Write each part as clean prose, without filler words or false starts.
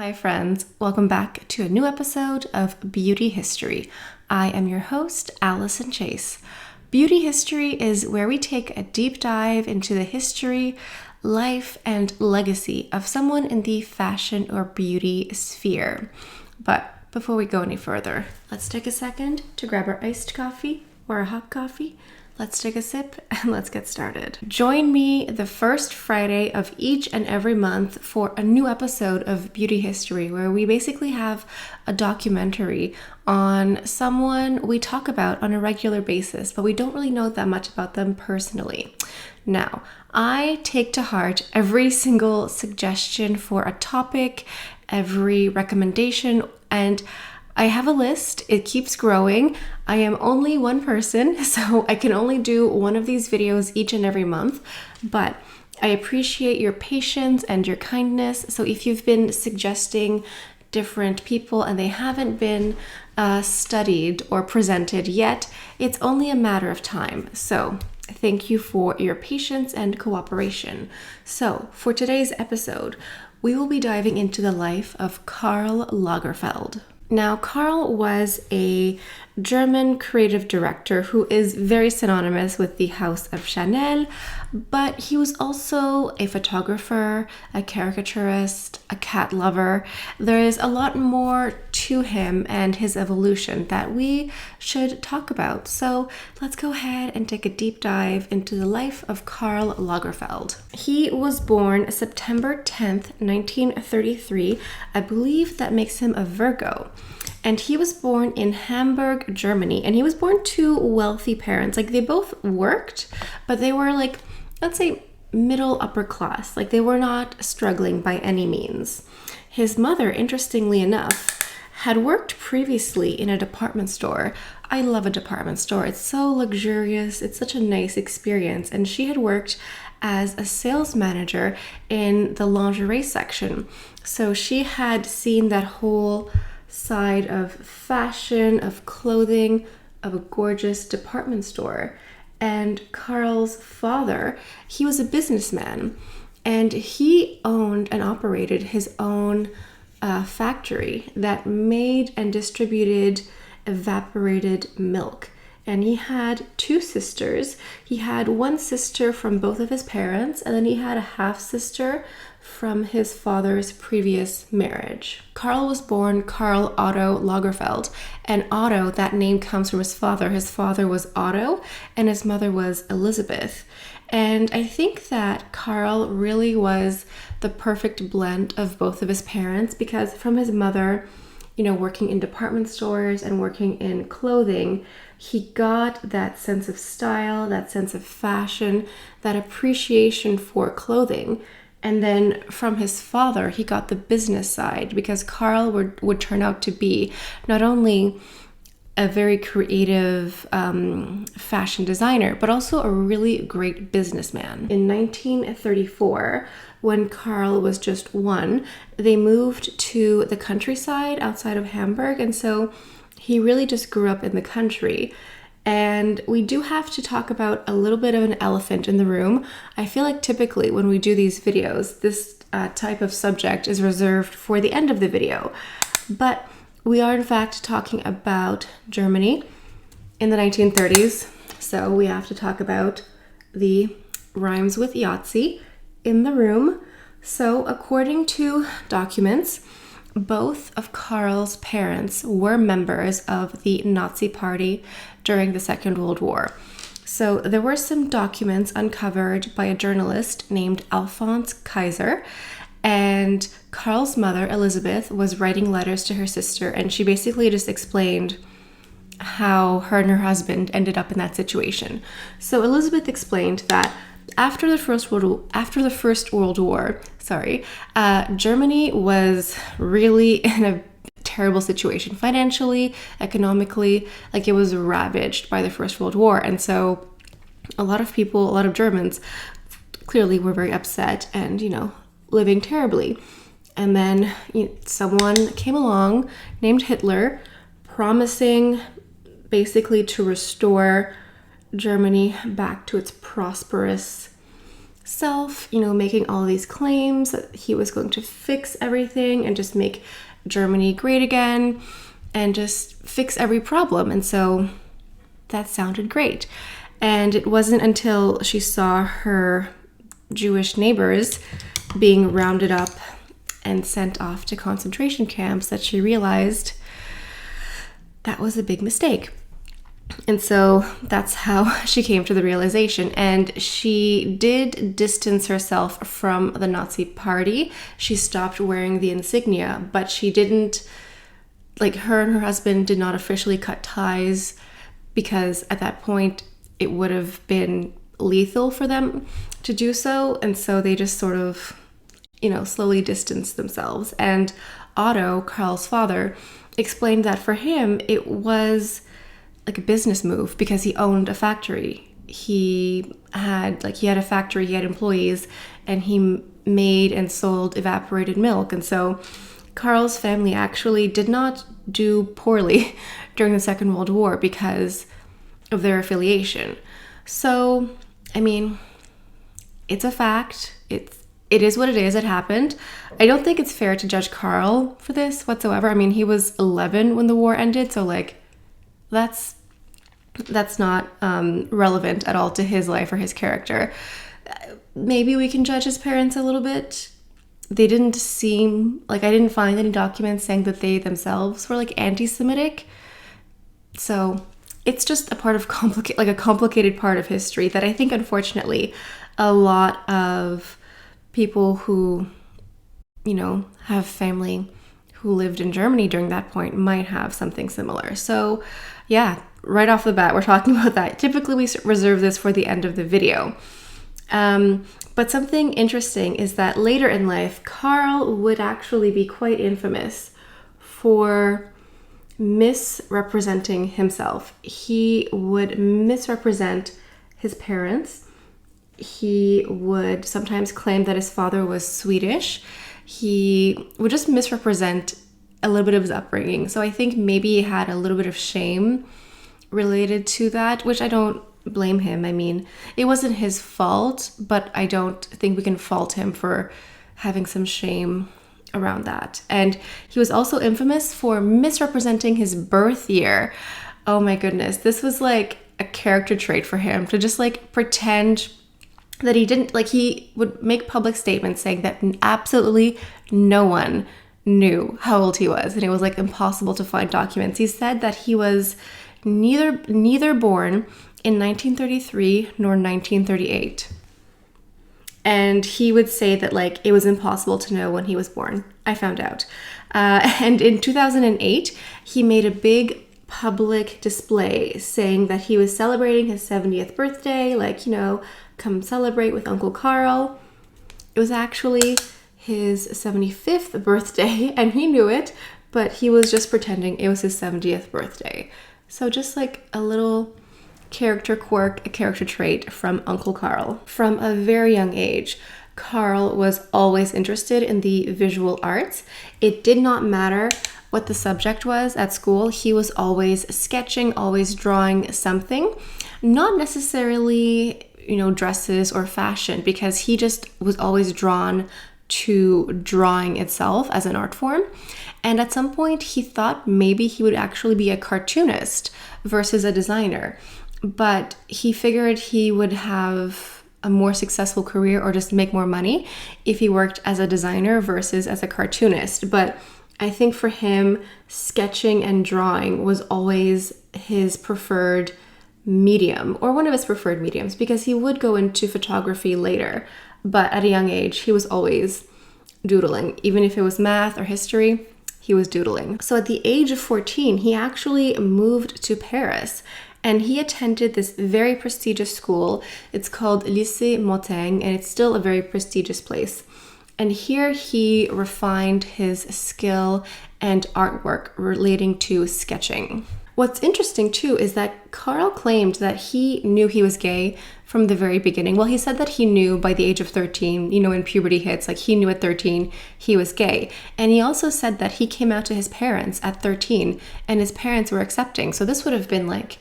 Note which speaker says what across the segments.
Speaker 1: Hi friends, welcome back to a new episode of Beauty History. I am your host, Allison Chase. Beauty History is where we take a deep dive into the history, life, and legacy of someone in the fashion or beauty sphere. But before we go any further, let's take a second to grab our iced coffee or a hot coffee. Let's take a sip and let's get started. Join me the first Friday of each and every month for a new episode of Beauty History, where we basically have a documentary on someone we talk about on a regular basis, but we don't really know that much about them personally. Now, I take to heart every single suggestion for a topic, every recommendation, and I have a list. It keeps growing. I am only one person, so I can only do one of these videos each and every month, but I appreciate your patience and your kindness. So if you've been suggesting different people and they haven't been studied or presented yet, it's only a matter of time. So thank you for your patience and cooperation. So for today's episode, we will be diving into the life of Karl Lagerfeld. Now, Karl was a German creative director who is very synonymous with the House of Chanel, but he was also a photographer, a caricaturist, a cat lover. There is a lot more to him and his evolution that we should talk about. So let's go ahead and take a deep dive into the life of Karl Lagerfeld. He was born September 10th, 1933. I believe that makes him a Virgo. And he was born in Hamburg, Germany. And he was born to wealthy parents. Like, they both worked, but they were like, let's say, middle upper class. Like, they were not struggling by any means. His mother, interestingly enough, had worked previously in a department store. I love a department store. It's so luxurious. It's such a nice experience. And she had worked as a sales manager in the lingerie section. So she had seen that whole side of fashion, of clothing, of a gorgeous department store. And Karl's father, he was a businessman, and he owned and operated his own factory that made and distributed evaporated milk. And he had two sisters. He had one sister from both of his parents, and then he had a half-sister from his father's previous marriage. Karl was born Karl Otto Lagerfeld, and Otto, that name comes from his father. His father was Otto, and his mother was Elizabeth. And I think that Karl really was the perfect blend of both of his parents, because from his mother, you know, working in department stores and working in clothing, he got that sense of style, that sense of fashion, that appreciation for clothing. And then from his father, he got the business side, because Karl would turn out to be not only a very creative fashion designer, but also a really great businessman. In 1934, when Karl was just one, they moved to the countryside outside of Hamburg, and so he really just grew up in the country. And we do have to talk about a little bit of an elephant in the room. I feel like typically when we do these videos, this type of subject is reserved for the end of the video. But we are in fact talking about Germany in the 1930s. So we have to talk about the rhymes with Yahtzee in the room. So according to documents, both of Karl's parents were members of the Nazi Party during the Second World War. So there were some documents uncovered by a journalist named Alphonse Kaiser, and Karl's mother, Elizabeth, was writing letters to her sister, and she basically just explained how her and her husband ended up in that situation. So Elizabeth explained that after the First World War, Germany was really in a terrible situation financially, economically. Like, it was ravaged by the First World War. And so a lot of Germans clearly were very upset and, living terribly. And then someone came along named Hitler, promising basically to restore Germany back to its prosperous self, you know, making all these claims that he was going to fix everything and just make Germany great again and just fix every problem. And so that sounded great. And it wasn't until she saw her Jewish neighbors being rounded up and sent off to concentration camps that she realized that was a big mistake. And so that's how she came to the realization. And she did distance herself from the Nazi party. She stopped wearing the insignia, but she didn't, like, her and her husband did not officially cut ties, because at that point it would have been lethal for them to do so. And so they just sort of, you know, slowly distanced themselves. And Otto, Karl's father, explained that for him it was like a business move because he owned a factory. He had a factory, he had employees, and he made and sold evaporated milk. And so Karl's family actually did not do poorly during the Second World War because of their affiliation. So, I mean, it's a fact. It is what it is. It happened. I don't think it's fair to judge Karl for this whatsoever. I mean, he was 11 when the war ended, so like that's not relevant at all to his life or his character. Maybe we can judge his parents a little bit. They didn't seem like, I didn't find any documents saying that they themselves were like anti-Semitic. So it's just a part of a complicated part of history that I think, unfortunately, a lot of people who, you know, have family who lived in Germany during that point might have something similar. So yeah, right off the bat, we're talking about that. Typically, we reserve this for the end of the video. But something interesting is that later in life, Karl would actually be quite infamous for misrepresenting himself. He would misrepresent his parents. He would sometimes claim that his father was Swedish. He would just misrepresent a little bit of his upbringing. So I think maybe he had a little bit of shame related to that, which I don't blame him. I mean, it wasn't his fault, but I don't think we can fault him for having some shame around that. And he was also infamous for misrepresenting his birth year. Oh my goodness. This was like a character trait for him, to just like pretend that he didn't, like, he would make public statements saying that absolutely no one knew how old he was, and it was like impossible to find documents. He said that he was neither born in 1933 nor 1938. And he would say that like it was impossible to know when he was born. I found out. And in 2008, he made a big public display saying that he was celebrating his 70th birthday, like, you know, come celebrate with Uncle Karl. It was actually his 75th birthday, and he knew it, but he was just pretending it was his 70th birthday. So just like a little character quirk, a character trait from Uncle Karl. From a very young age, Karl was always interested in the visual arts. It did not matter what the subject was at school. He was always sketching, always drawing something. Not necessarily, you know, dresses or fashion, because he just was always drawn to drawing itself as an art form. And at some point he thought maybe he would actually be a cartoonist versus a designer. But he figured he would have a more successful career or just make more money if he worked as a designer versus as a cartoonist. But I think for him, sketching and drawing was always his preferred medium, or one of his preferred mediums, because he would go into photography later. But at a young age, he was always doodling. Even if it was math or history, he was doodling. So at the age of 14, he actually moved to Paris, and he attended this very prestigious school. It's called Lycée Montaigne, and it's still a very prestigious place. And here he refined his skill and artwork relating to sketching. What's interesting too is that Karl claimed that he knew he was gay from the very beginning. Well, he said that he knew by the age of 13, you know, when puberty hits, like he knew at 13 he was gay. And he also said that he came out to his parents at 13 and his parents were accepting. So this would have been like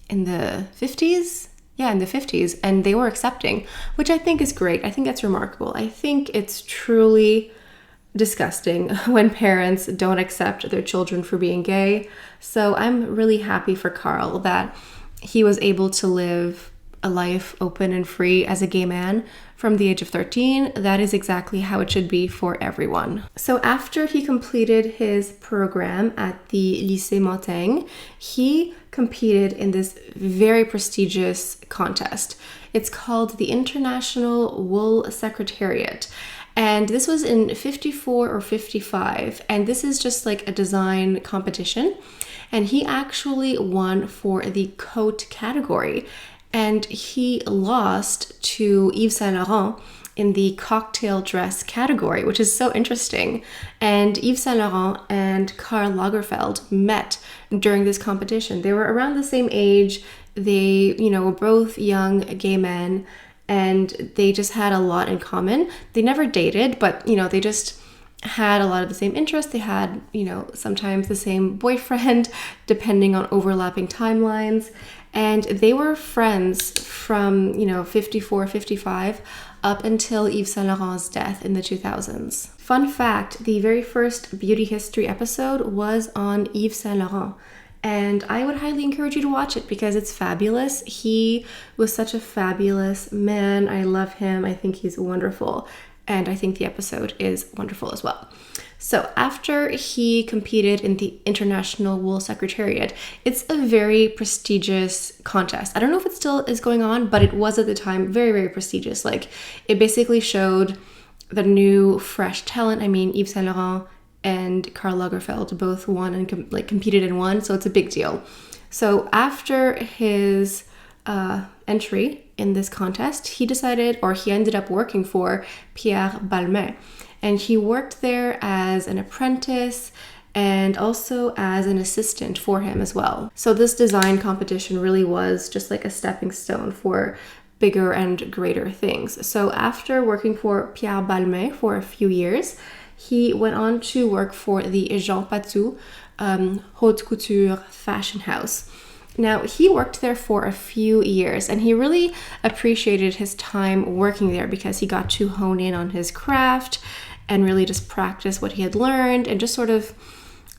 Speaker 1: in the 50s, in the 50s, and they were accepting, which I think is great. I think that's remarkable. I think it's truly disgusting when parents don't accept their children for being gay. So I'm really happy for Karl that he was able to live a life open and free as a gay man from the age of 13. That is exactly how it should be for everyone. So after he completed his program at the Lycée Montaigne, he competed in this very prestigious contest. It's called the International Wool Secretariat. And this was in 54 or 55. And this is just like a design competition. And he actually won for the coat category. And he lost to Yves Saint Laurent in the cocktail dress category, which is so interesting. And Yves Saint Laurent and Karl Lagerfeld met during this competition. They were around the same age. They, were both young gay men, and they just had a lot in common. They never dated, but, they just had a lot of the same interests. They had, sometimes the same boyfriend, depending on overlapping timelines. And they were friends from, 54, 55 up until Yves Saint Laurent's death in the 2000s. Fun fact, the very first Beauty History episode was on Yves Saint Laurent. And I would highly encourage you to watch it because it's fabulous. He was such a fabulous man. I love him. I think he's wonderful. And I think the episode is wonderful as well. So after he competed in the International Wool Secretariat, it's a very prestigious contest. I don't know if it still is going on, but it was at the time very, very prestigious. Like, it basically showed the new, fresh talent. I mean, Yves Saint Laurent and Karl Lagerfeld both won and competed and won, so it's a big deal. So after his entry in this contest, he ended up working for Pierre Baume. And he worked there as an apprentice and also as an assistant for him as well. So this design competition really was just like a stepping stone for bigger and greater things. So after working for Pierre Baume for a few years, he went on to work for the Jean Patou haute couture fashion house. Now, he worked there for a few years, and he really appreciated his time working there because he got to hone in on his craft and really just practice what he had learned and just sort of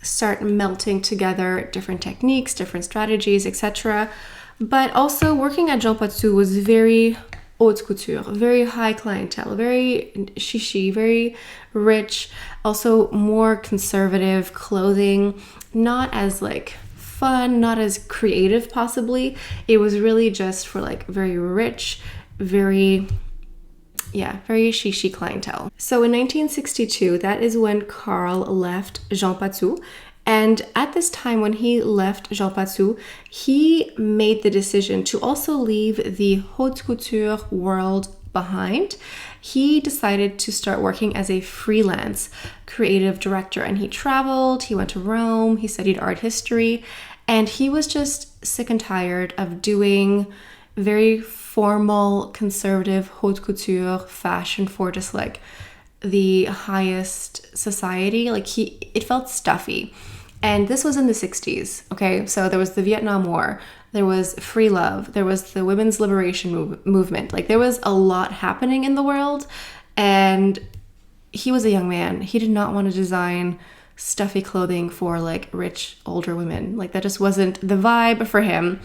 Speaker 1: start melting together different techniques, different strategies, etc. But also working at Jean Patou was very haute couture, very high clientele, very chichi, very rich, also more conservative clothing, not as fun, not as creative possibly. It was really just for very rich, very chichi clientele. So in 1962, that is when Karl left Jean Patou. And at this time when he left Jean Patou, he made the decision to also leave the haute couture world behind. He decided to start working as a freelance creative director, and he traveled, he went to Rome, he studied art history, and he was just sick and tired of doing very formal, conservative haute couture fashion for just the highest society. It felt stuffy. And this was in the 60s, okay? So there was the Vietnam War, there was free love, there was the women's liberation movement. There was a lot happening in the world, and he was a young man. He did not want to design stuffy clothing for rich older women. That just wasn't the vibe for him.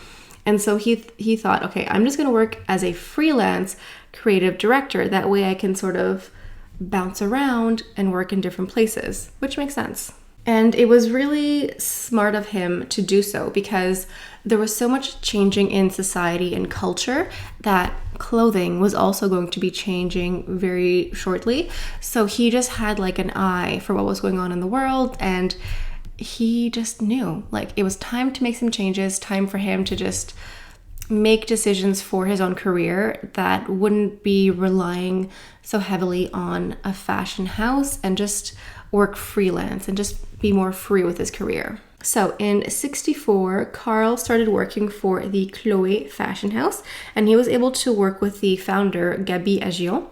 Speaker 1: And so he thought, okay, I'm just going to work as a freelance creative director. That way I can sort of bounce around and work in different places, which makes sense. And it was really smart of him to do so because there was so much changing in society and culture that clothing was also going to be changing very shortly. So he just had an eye for what was going on in the world, and he just knew it was time to make some changes, time for him to just make decisions for his own career that wouldn't be relying so heavily on a fashion house, and just work freelance and just be more free with his career. So in 64, Karl started working for the Chloé fashion house, and he was able to work with the founder, Gaby Agion,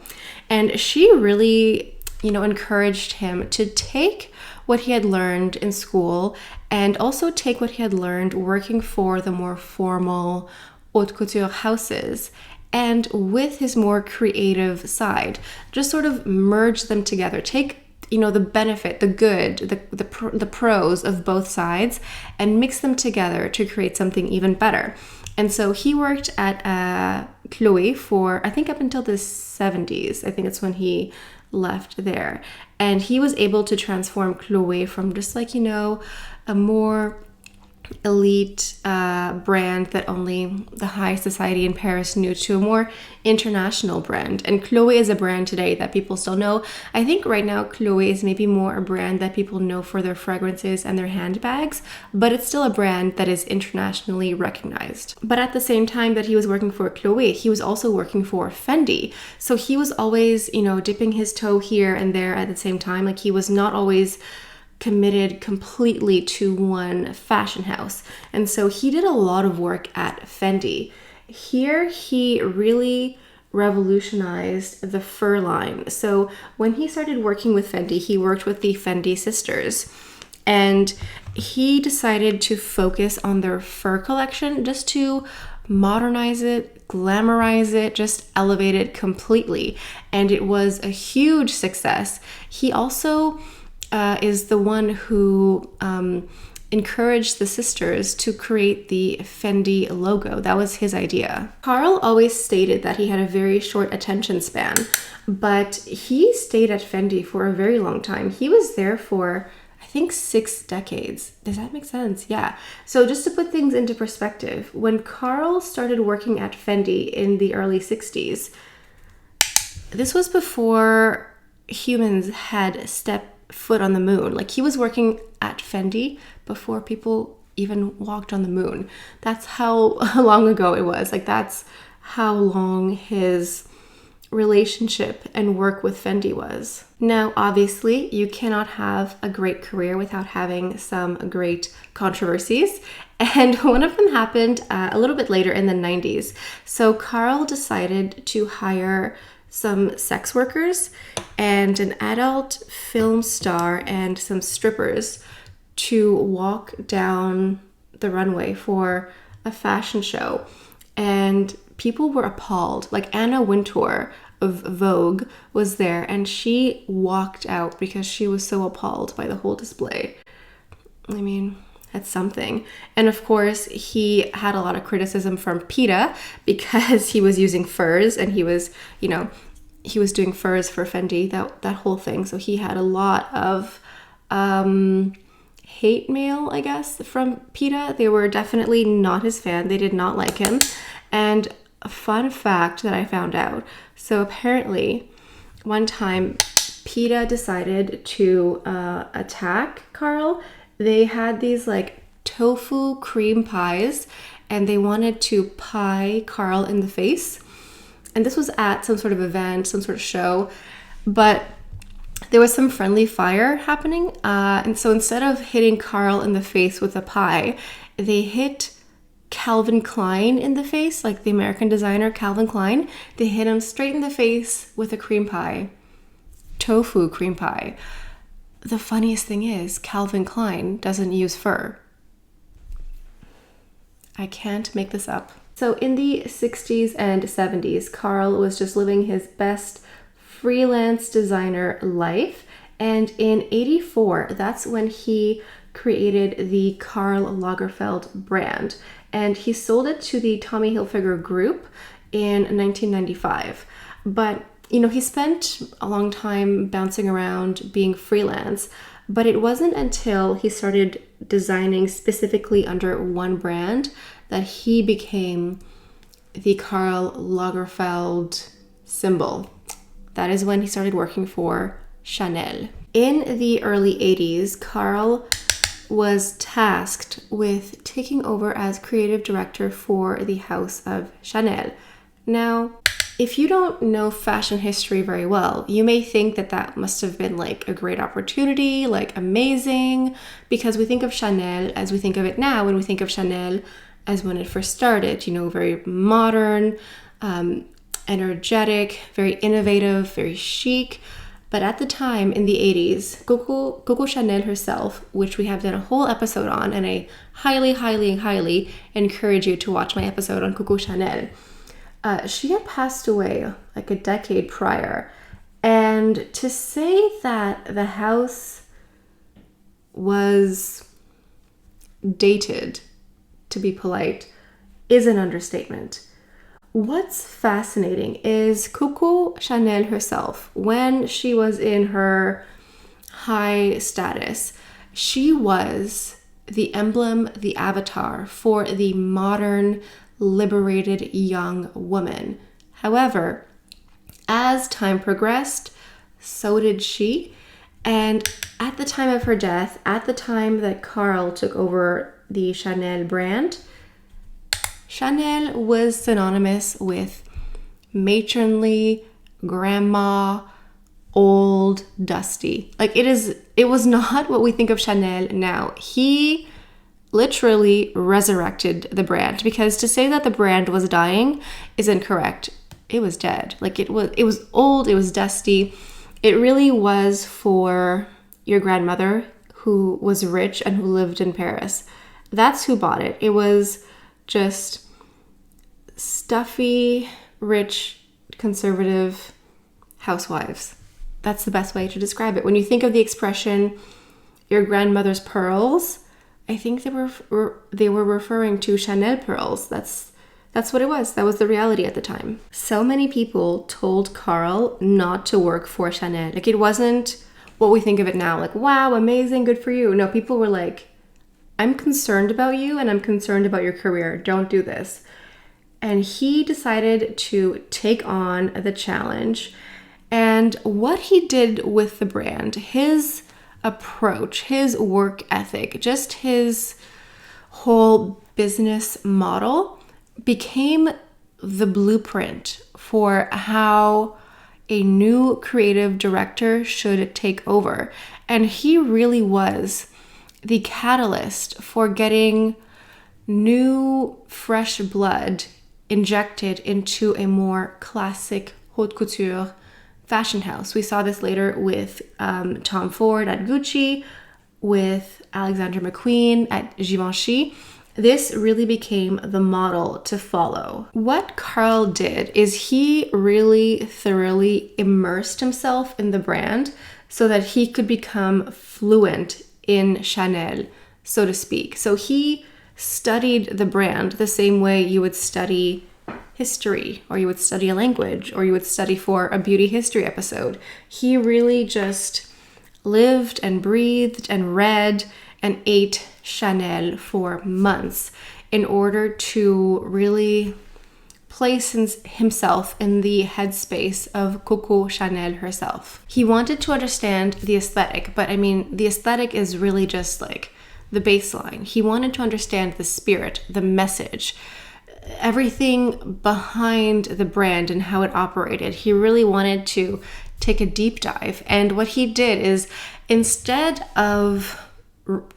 Speaker 1: and she really, encouraged him to take what he had learned in school and also take what he had learned working for the more formal, haute couture houses, and with his more creative side, just sort of merge them together. Take, the benefit, the good, the pros of both sides, and mix them together to create something even better. And so he worked at Chloé for, I think, up until the 70s. I think it's when he left there. And he was able to transform Chloé from just like, a more elite brand that only the high society in Paris knew, to a more international brand. And Chloé is a brand today that people still know. I think right now Chloé is maybe more a brand that people know for their fragrances and their handbags, but it's still a brand that is internationally recognized. But at the same time that he was working for Chloé, he was also working for Fendi. So he was always, dipping his toe here and there at the same time. Like, he was not always committed completely to one fashion house. And so he did a lot of work at Fendi. Here he really revolutionized the fur line. So when he started working with Fendi, he worked with the Fendi sisters, and he decided to focus on their fur collection just to modernize it, glamorize it, just elevate it completely. And it was a huge success. He also is the one who encouraged the sisters to create the Fendi logo. That was his idea. Karl always stated that he had a very short attention span, but he stayed at Fendi for a very long time. He was there for, I think, 6 decades. Does that make sense? Yeah. So just to put things into perspective, when Karl started working at Fendi in the early 60s, this was before humans had stepped foot on the moon. Like, he was working at Fendi before people even walked on the moon. That's how long ago it was. Like, that's how long his relationship and work with Fendi was. Now, obviously, you cannot have a great career without having some great controversies. And one of them happened a little bit later in the 90s. So Karl decided to hire some sex workers and an adult film star and some strippers to walk down the runway for a fashion show. And people were appalled. Like, Anna Wintour of Vogue was there, and she walked out because she was so appalled by the whole display. I mean, that's something. And of course, he had a lot of criticism from PETA because he was using furs, and he was, he was doing furs for Fendi, that whole thing. So he had a lot of hate mail, I guess, from PETA. They were definitely not his fan. They did not like him. And a fun fact that I found out. So apparently, one time, PETA decided to attack Karl. They had these like tofu cream pies, and they wanted to pie Karl in the face. And this was at some sort of event, some sort of show, but there was some friendly fire happening. And so instead of hitting Karl in the face with a pie, they hit Calvin Klein in the face, like the American designer Calvin Klein. They hit him straight in the face with a cream pie, tofu cream pie. The funniest thing is, Calvin Klein doesn't use fur. I can't make this up. So in the 60s and 70s, Karl was just living his best freelance designer life. And in 84, that's when he created the Karl Lagerfeld brand. And he sold it to the Tommy Hilfiger group in 1995. But, he spent a long time bouncing around being freelance. But it wasn't until he started designing specifically under one brand that he became the Karl Lagerfeld symbol. That is when he started working for Chanel. In the early 80s, Karl was tasked with taking over as creative director for the house of Chanel. Now, if you don't know fashion history very well, you may think that that must have been like a great opportunity, like amazing, because we think of Chanel as we think of it now, when we think of Chanel as when it first started, very modern, energetic, very innovative, very chic. But at the time in the 80s, Coco Chanel herself, which we have done a whole episode on, and I highly, highly, highly encourage you to watch my episode on Coco Chanel. She had passed away like a decade prior. And to say that the house was dated, to be polite, is an understatement. What's fascinating is Coco Chanel herself, when she was in her high status, she was the emblem, the avatar for the modern, liberated young woman. However, as time progressed, so did she. And at the time of her death, at the time that Karl took over the Chanel brand, Chanel was synonymous with matronly, grandma, old, dusty. Like it was not what we think of Chanel now. He literally resurrected the brand, because to say that the brand was dying is incorrect. It was dead. Like it was old, it was dusty. It really was for your grandmother who was rich and who lived in Paris. That's who bought it. It was just stuffy, rich, conservative housewives. That's the best way to describe it. When you think of the expression, your grandmother's pearls, I think they were referring to Chanel pearls. That's what it was. That was the reality at the time. So many people told Karl not to work for Chanel. Like, it wasn't what we think of it now. Like, wow, amazing, good for you. No, people were like, I'm concerned about you and I'm concerned about your career. Don't do this. And he decided to take on the challenge. And what he did with the brand, his approach, his work ethic, just his whole business model became the blueprint for how a new creative director should take over. And he really was the catalyst for getting new, fresh blood injected into a more classic haute couture fashion house. We saw this later with Tom Ford at Gucci, with Alexander McQueen at Givenchy. This really became the model to follow. What Karl did is he really thoroughly immersed himself in the brand so that he could become fluent in Chanel, so to speak. So he studied the brand the same way you would study history, or you would study a language, or you would study for a beauty history episode. He really just lived and breathed and read and ate Chanel for months in order to really place himself in the headspace of Coco Chanel herself. He wanted to understand the aesthetic, but I mean, the aesthetic is really just like the baseline. He wanted to understand the spirit, the message, everything behind the brand and how it operated. He really wanted to take a deep dive. And what he did is, instead of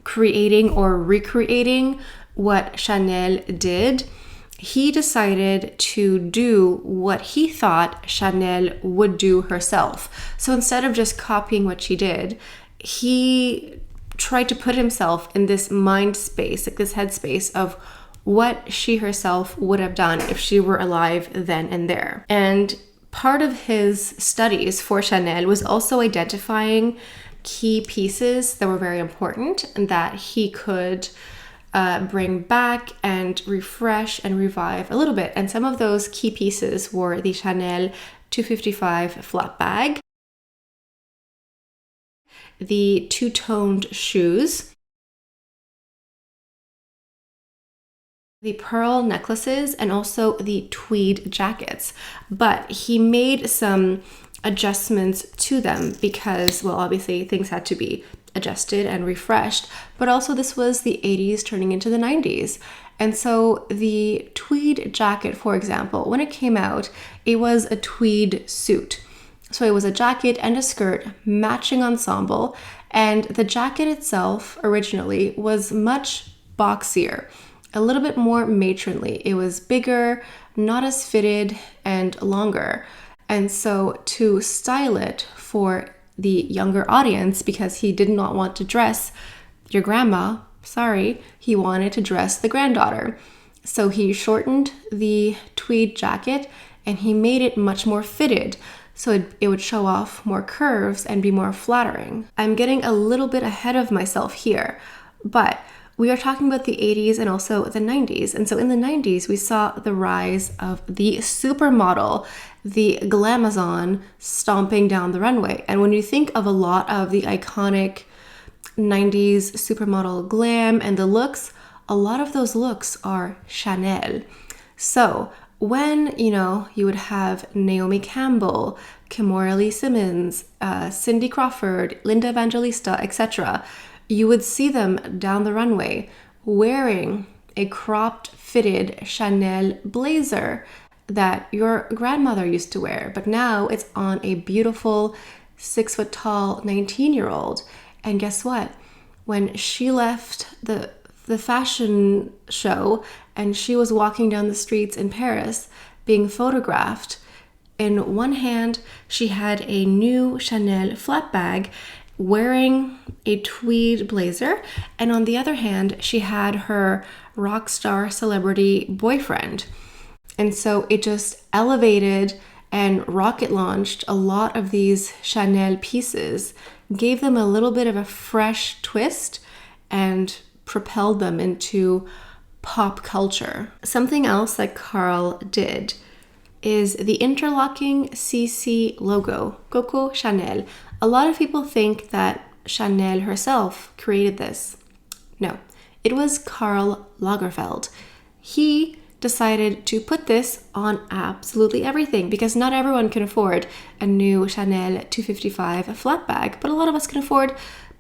Speaker 1: creating or recreating what Chanel did, he decided to do what he thought Chanel would do herself. So instead of just copying what she did, he tried to put himself in this mind space, like this headspace of what she herself would have done if she were alive then and there. And part of his studies for Chanel was also identifying key pieces that were very important and that he could bring back and refresh and revive a little bit. And some of those key pieces were the Chanel 255 flap bag, the two-toned shoes, the pearl necklaces, and also the tweed jackets. But he made some adjustments to them because, well, obviously things had to be adjusted and refreshed, but also this was the 80s turning into the 90s. And so the tweed jacket, for example, when it came out, it was a tweed suit. So it was a jacket and a skirt, matching ensemble, and the jacket itself originally was much boxier, a little bit more matronly. It was bigger, not as fitted, and longer. And so to style it for the younger audience because he did not want to dress your grandma. Sorry, he wanted to dress the granddaughter. So he shortened the tweed jacket and he made it much more fitted, so it would show off more curves and be more flattering. I'm getting a little bit ahead of myself here, but we are talking about the 80s and also the 90s. And so in the 90s, we saw the rise of the supermodel, the glamazon, stomping down the runway. And when you think of a lot of the iconic 90s supermodel glam and the looks, a lot of those looks are Chanel. So when, you would have Naomi Campbell, Kimora Lee Simmons, Cindy Crawford, Linda Evangelista, etc., you would see them down the runway wearing a cropped, fitted Chanel blazer that your grandmother used to wear, but now it's on a beautiful 6-foot-tall 19-year-old. And guess what? When she left the fashion show and she was walking down the streets in Paris being photographed, in one hand she had a new Chanel flat bag wearing a tweed blazer, and on the other hand she had her rock star celebrity boyfriend. And so it just elevated and rocket launched a lot of these Chanel pieces, gave them a little bit of a fresh twist, and propelled them into pop culture. Something else that Karl did is the interlocking CC logo, Coco Chanel. A lot of people think that Chanel herself created this. No, it was Karl Lagerfeld. He decided to put this on absolutely everything because not everyone can afford a new Chanel 255 flat bag, but a lot of us can afford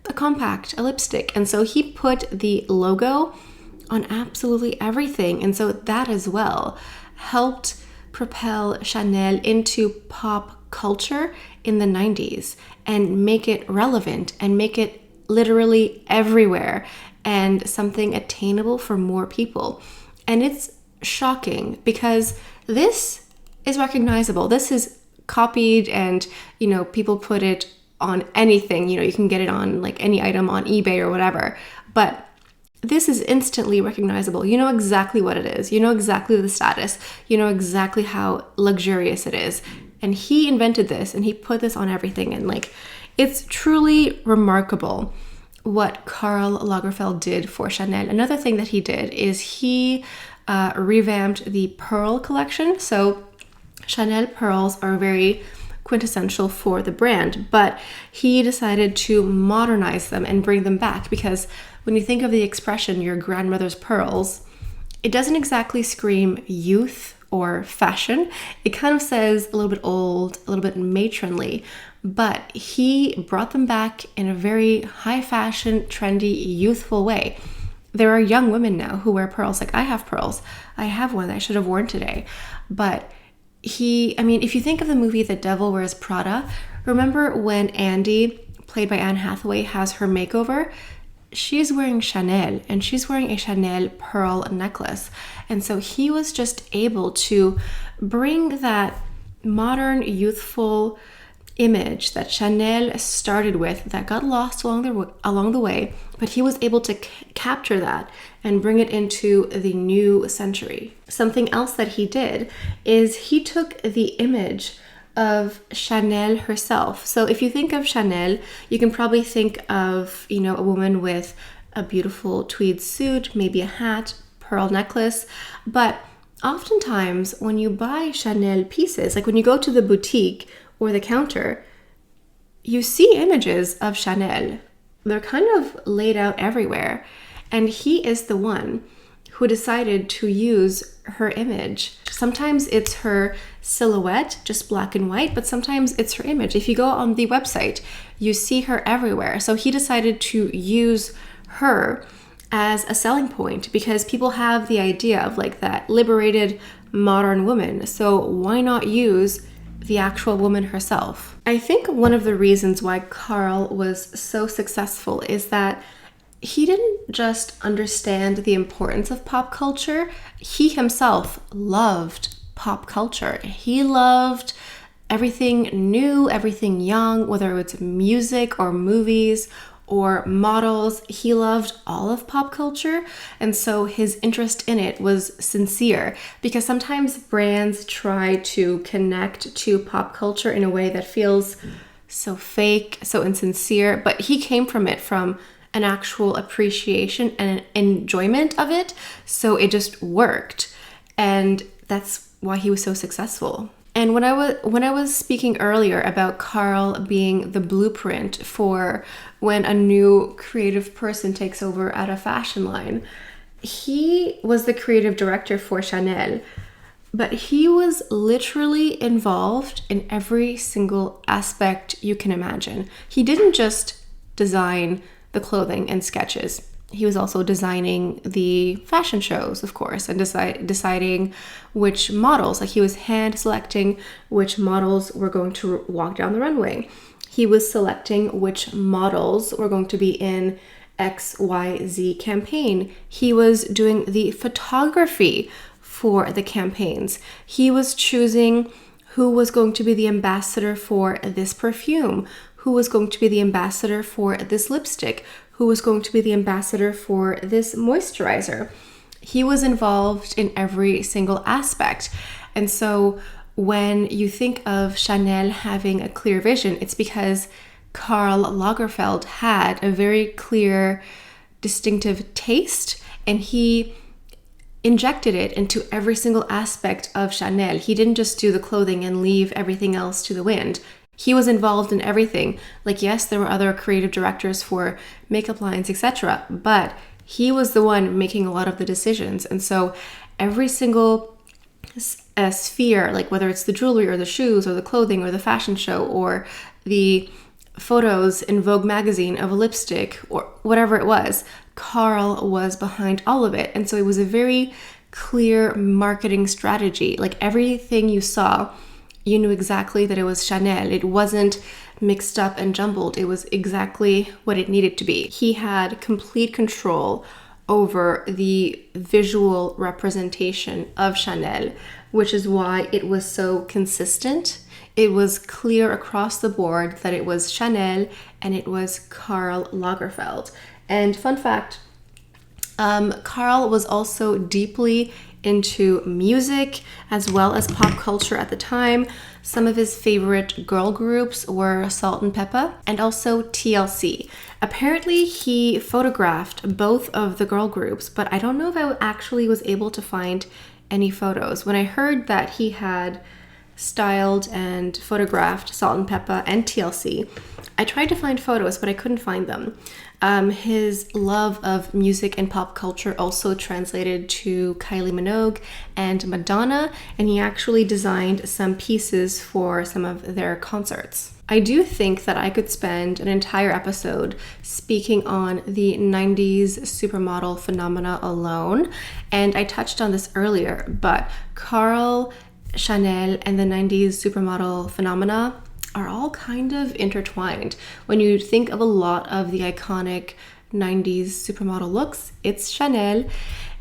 Speaker 1: a compact, a lipstick. And so he put the logo on absolutely everything. And so that as well helped propel Chanel into pop culture in the 90s and make it relevant and make it literally everywhere and something attainable for more people. And it's shocking because this is recognizable. This is copied and, people put it on anything. You can get it on like any item on eBay or whatever. But this is instantly recognizable. You know exactly what it is. You know exactly the status. You know exactly how luxurious it is. And he invented this and he put this on everything. And it's truly remarkable what Karl Lagerfeld did for Chanel. Another thing that he did is he revamped the pearl collection. So Chanel pearls are very quintessential for the brand, but he decided to modernize them and bring them back because when you think of the expression your grandmother's pearls, it doesn't exactly scream youth or fashion. It kind of says a little bit old, a little bit matronly, but he brought them back in a very high fashion, trendy, youthful way. There are young women now who wear pearls. Like I have pearls. I have one that I should have worn today. But if you think of the movie The Devil Wears Prada, remember when Andy, played by Anne Hathaway, has her makeover? She's wearing Chanel and she's wearing a Chanel pearl necklace. And so he was just able to bring that modern, youthful image that Chanel started with that got lost along the way, but he was able to capture that and bring it into the new century. Something else that he did is he took the image of Chanel herself. So if you think of Chanel, you can probably think of, a woman with a beautiful tweed suit, maybe a hat, pearl necklace, but oftentimes when you buy Chanel pieces, like when you go to the boutique or the counter, you see images of Chanel. They're kind of laid out everywhere. And he is the one who decided to use her image. Sometimes it's her silhouette, just black and white, but sometimes it's her image. If you go on the website, you see her everywhere. So he decided to use her as a selling point because people have the idea of that liberated modern woman. So why not use the actual woman herself? I think one of the reasons why Karl was so successful is that he didn't just understand the importance of pop culture. He himself loved pop culture. He loved everything new, everything young, whether it's music or movies or models. He loved all of pop culture, and so his interest in it was sincere, because sometimes brands try to connect to pop culture in a way that feels so fake, so insincere, but he came from it from an actual appreciation and an enjoyment of it, so it just worked, and that's why he was so successful. And when I was speaking earlier about Karl being the blueprint for when a new creative person takes over at a fashion line, he was the creative director for Chanel, but he was literally involved in every single aspect you can imagine. He didn't just design the clothing and sketches. He was also designing the fashion shows, of course, and deciding which models, like he was hand selecting which models were going to walk down the runway. He was selecting which models were going to be in XYZ campaign. He was doing the photography for the campaigns. He was choosing who was going to be the ambassador for this perfume, who was going to be the ambassador for this lipstick, who was going to be the ambassador for this moisturizer. He was involved in every single aspect. And so when you think of Chanel having a clear vision, it's because Karl Lagerfeld had a very clear, distinctive taste, and he injected it into every single aspect of Chanel. He didn't just do the clothing and leave everything else to the wind. He was involved in everything. Like, yes, there were other creative directors for makeup lines, etc., but he was the one making a lot of the decisions. And so every single sphere, like whether it's the jewelry or the shoes or the clothing or the fashion show or the photos in Vogue magazine of a lipstick or whatever it was, Karl was behind all of it. And so it was a very clear marketing strategy. Like, everything you saw, you knew exactly that it was Chanel. It wasn't mixed up and jumbled. It was exactly what it needed to be. He had complete control over the visual representation of Chanel, which is why it was so consistent. It was clear across the board that it was Chanel and it was Karl Lagerfeld. And fun fact, Karl was also deeply into music as well as pop culture at the time. Some of his favorite girl groups were Salt and Pepper and also TLC. Apparently he photographed both of the girl groups, but I don't know if I actually was able to find any photos. When I heard that he had styled and photographed Salt and Pepper and TLC, I tried to find photos, but I couldn't find them. His love of music and pop culture also translated to Kylie Minogue and Madonna, and he actually designed some pieces for some of their concerts. I do think that I could spend an entire episode speaking on the 90s supermodel phenomena alone, and I touched on this earlier, but Karl, Chanel, and the 90s supermodel phenomena are all kind of intertwined. When you think of a lot of the iconic 90s supermodel looks, it's Chanel.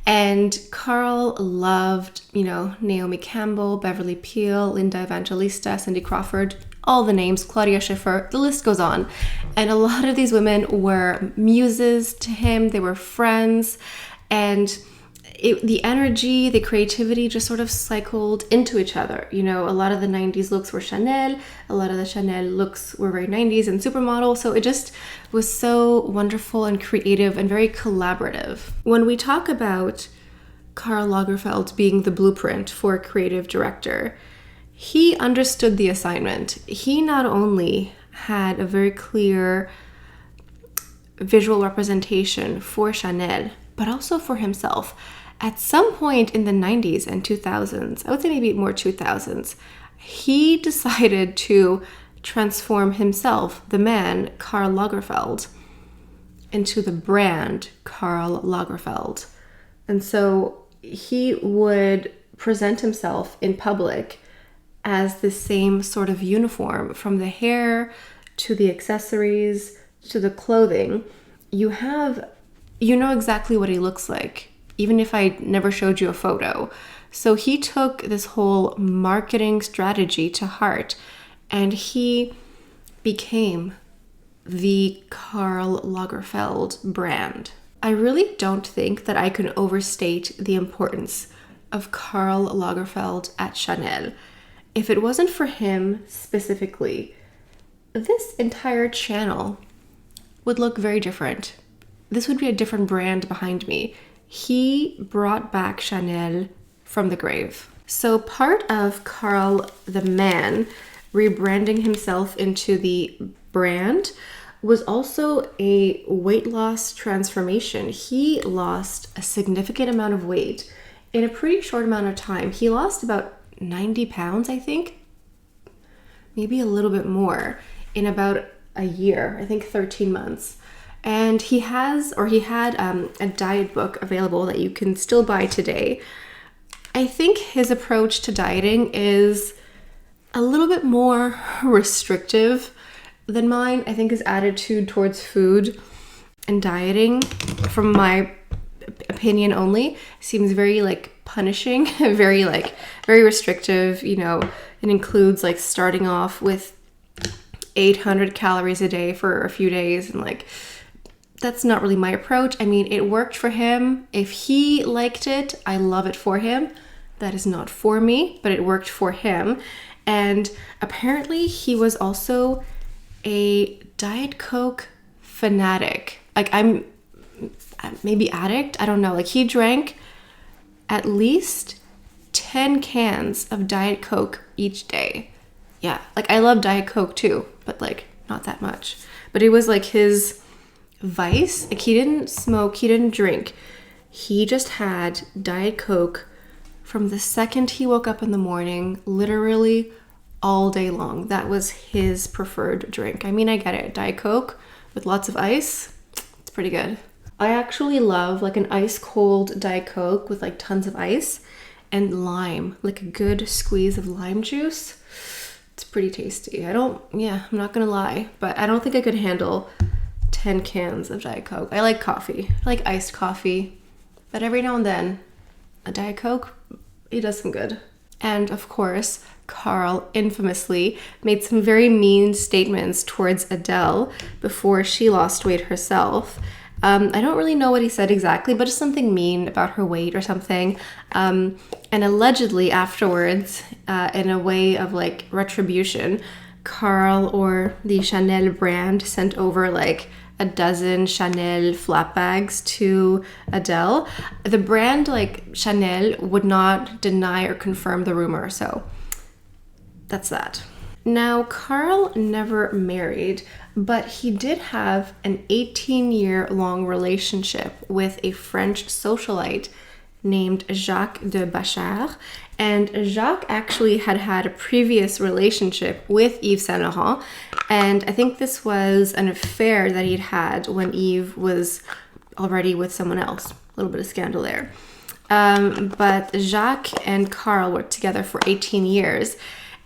Speaker 1: And Karl loved, Naomi Campbell, Beverly Peele, Linda Evangelista, Cindy Crawford, all the names, Claudia Schiffer, the list goes on. And a lot of these women were muses to him. They were friends. And the energy, the creativity just sort of cycled into each other. A lot of the 90s looks were Chanel, a lot of the Chanel looks were very 90s and supermodel. So it just was so wonderful and creative and very collaborative. When we talk about Karl Lagerfeld being the blueprint for a creative director, he understood the assignment. He not only had a very clear visual representation for Chanel, but also for himself. At some point in the 90s and 2000s, I would say maybe more 2000s, he decided to transform himself, the man, Karl Lagerfeld, into the brand Karl Lagerfeld. And so he would present himself in public as the same sort of uniform, from the hair to the accessories to the clothing. You know exactly what he looks like, even if I never showed you a photo. So he took this whole marketing strategy to heart, and he became the Karl Lagerfeld brand. I really don't think that I can overstate the importance of Karl Lagerfeld at Chanel. If it wasn't for him specifically, this entire channel would look very different. This would be a different brand behind me. He brought back Chanel from the grave. So part of Karl the man rebranding himself into the brand was also a weight loss transformation. He lost a significant amount of weight in a pretty short amount of time. He lost about 90 pounds, I think, maybe a little bit more, in about a year, I think 13 months. And he had a diet book available that you can still buy today. I think his approach to dieting is a little bit more restrictive than mine. I think his attitude towards food and dieting, from my opinion only, seems very like punishing, very restrictive. You know, it includes like starting off with 800 calories a day for a few days, and like that's not really my approach. I mean, it worked for him. If he liked it, I love it for him. That is not for me, but it worked for him. And apparently he was also a Diet Coke fanatic. Like, I'm maybe addict, I don't know. Like, he drank at least 10 cans of Diet Coke each day. Yeah, like I love Diet Coke too, but like not that much. But it was like his vice. Like, he didn't smoke, he didn't drink. He just had Diet Coke from the second he woke up in the morning, literally all day long. That was his preferred drink. I mean, I get it. Diet Coke with lots of ice, it's pretty good. I actually love like an ice cold Diet Coke with like tons of ice and lime, like a good squeeze of lime juice. It's pretty tasty. I'm not gonna lie, but I don't think I could handle 10 cans of Diet Coke. I like coffee. I like iced coffee. But every now and then, a Diet Coke, it does some good. And of course, Karl infamously made some very mean statements towards Adele before she lost weight herself. I don't really know what he said exactly, but it's something mean about her weight or something. And allegedly afterwards, in a way of like retribution, Karl or the Chanel brand sent over like a dozen Chanel flap bags to Adele. The brand, like Chanel, would not deny or confirm the rumor, so that's that. Now, Karl never married, but he did have an 18-year-long relationship with a French socialite named Jacques de Bachar, and Jacques actually had a previous relationship with Yves Saint Laurent, and I think this was an affair that he'd had when Yves was already with someone else. A little bit of scandal there. But Jacques and Karl worked together for 18 years,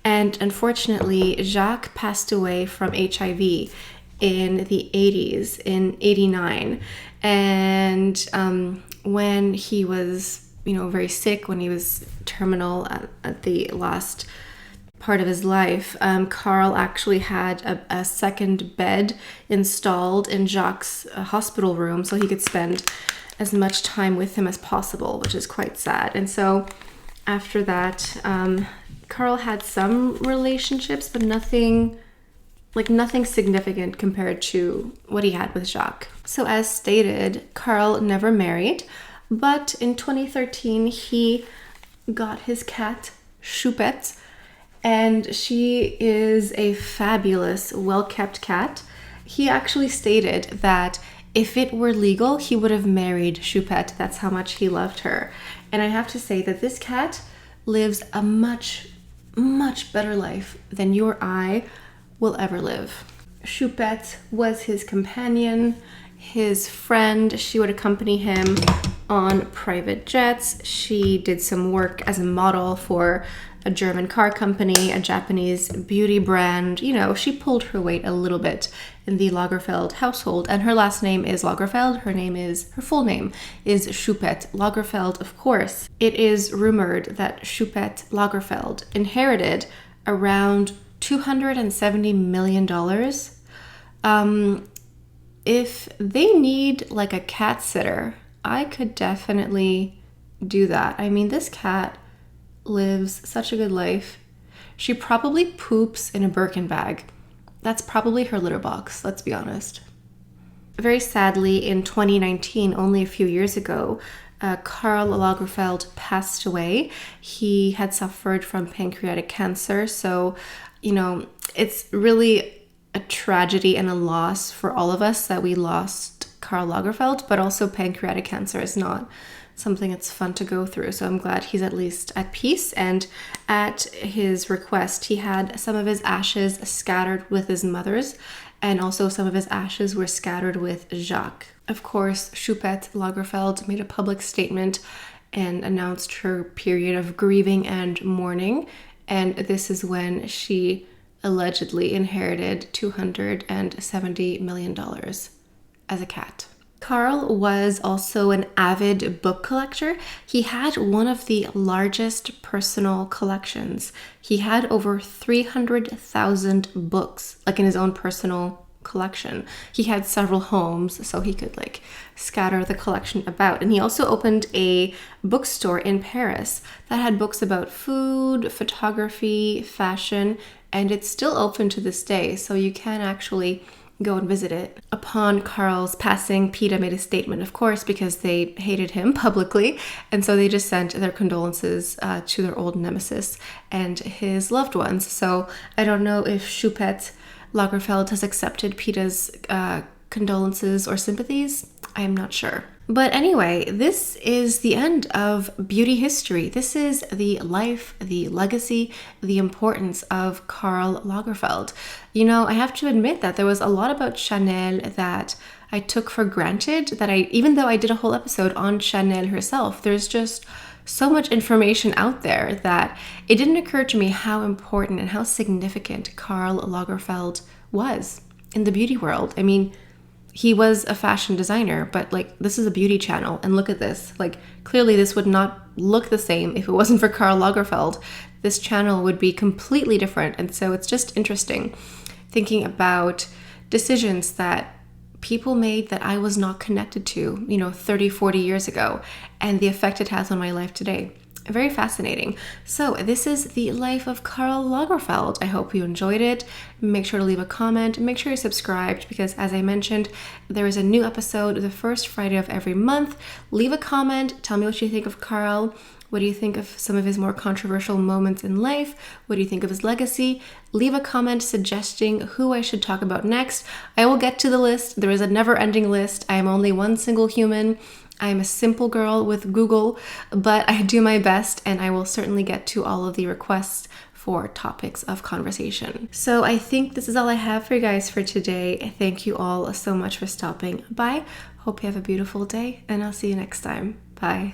Speaker 1: and unfortunately, Jacques passed away from HIV in the 80s, in 89, and when he was, very sick, when he was terminal at the last part of his life, Karl actually had a second bed installed in Jacques' hospital room so he could spend as much time with him as possible, which is quite sad. And so after that, Karl had some relationships, but nothing significant compared to what he had with Jacques. So as stated, Karl never married, but in 2013, he got his cat, Choupette, and she is a fabulous, well-kept cat. He actually stated that if it were legal, he would have married Choupette. That's how much he loved her. And I have to say that this cat lives a much, much better life than you or I will ever live. Choupette was his companion, his friend. She would accompany him on private jets. She did some work as a model for a German car company, a Japanese beauty brand. She pulled her weight a little bit in the Lagerfeld household, and her last name is Lagerfeld. Her full name is Choupette Lagerfeld, of course. It is rumored that Choupette Lagerfeld inherited around $270 million. If they need like a cat sitter, I could definitely do that. I mean, this cat lives such a good life. She probably poops in a Birkin bag. That's probably her litter box, let's be honest. Very sadly, in 2019, only a few years ago, Karl Lagerfeld passed away. He had suffered from pancreatic cancer. So, you know, it's really a tragedy and a loss for all of us that we lost Karl Lagerfeld, but also pancreatic cancer is not something that's fun to go through. So I'm glad he's at least at peace. And at his request, he had some of his ashes scattered with his mother's, and also some of his ashes were scattered with Jacques. Of course, Choupette Lagerfeld made a public statement and announced her period of grieving and mourning. And this is when she allegedly inherited $270 million as a cat. Karl was also an avid book collector. He had one of the largest personal collections. He had over 300,000 books, like in his own personal collection. He had several homes, so he could like scatter the collection about. And he also opened a bookstore in Paris that had books about food, photography, fashion, and it's still open to this day, so you can actually go and visit it. Upon Karl's passing, PETA made a statement, of course, because they hated him publicly, and so they just sent their condolences to their old nemesis and his loved ones. So I don't know if Choupette Lagerfeld has accepted PETA's condolences or sympathies. I am not sure. But anyway, this is the end of beauty history. This is the life, the legacy, the importance of Karl Lagerfeld. You know, I have to admit that there was a lot about Chanel that I took for granted, that even though I did a whole episode on Chanel herself, there's just so much information out there that it didn't occur to me how important and how significant Karl Lagerfeld was in the beauty world. I mean, he was a fashion designer, but like, this is a beauty channel, and look at this. Like, clearly this would not look the same if it wasn't for Karl Lagerfeld. This channel would be completely different. And so it's just interesting thinking about decisions that people made that I was not connected to, 30, 40 years ago, and the effect it has on my life today. Very fascinating. So this is the life of Karl Lagerfeld. I hope you enjoyed it. Make sure to leave a comment. Make sure you're subscribed, because as I mentioned, there is a new episode the first Friday of every month. Leave a comment. Tell me what you think of Karl. What do you think of some of his more controversial moments in life? What do you think of his legacy? Leave a comment suggesting who I should talk about next. I will get to the list. There is a never-ending list. I am only one single human. I am a simple girl with Google, but I do my best, and I will certainly get to all of the requests for topics of conversation. So I think this is all I have for you guys for today. Thank you all so much for stopping by. Hope you have a beautiful day, and I'll see you next time. Bye.